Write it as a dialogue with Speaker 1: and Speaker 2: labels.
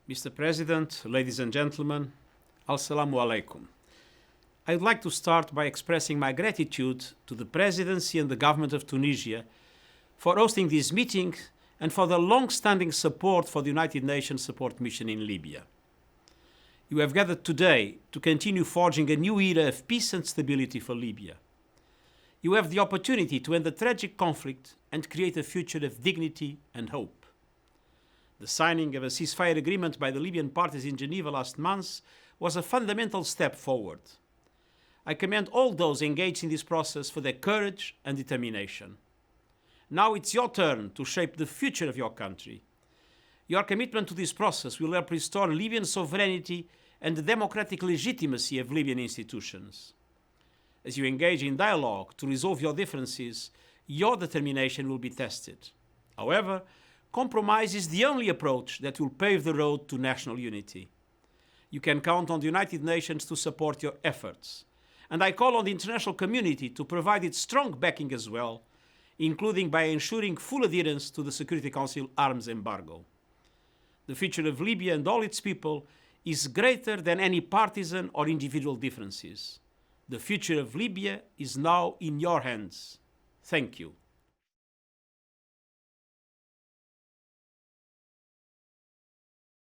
Speaker 1: Mr. President, ladies and gentlemen, Assalamu alaikum. I would like to start by expressing my gratitude to the Presidency and the Government of Tunisia for hosting this meeting and for the long-standing support for the United Nations Support Mission in Libya. You have gathered today to continue forging a new era of peace and stability for Libya. You have the opportunity to end the tragic conflict and create a future of dignity and hope. The signing of a ceasefire agreement by the Libyan parties in Geneva last month was a fundamental step forward. I commend all those engaged in this process for their courage and determination. Now it's your turn to shape the future of your country. Your commitment to this process will help restore Libyan sovereignty and the democratic legitimacy of Libyan institutions. As you engage in dialogue to resolve your differences, your determination will be tested. However, compromise is the only approach that will pave the road to national unity. You can count on the United Nations to support your efforts, and I call on the international community to provide its strong backing as well, including by ensuring full adherence to the Security Council arms embargo. The future of Libya and all its people is greater than any partisan or individual differences. The future of Libya is now in your hands. Thank you.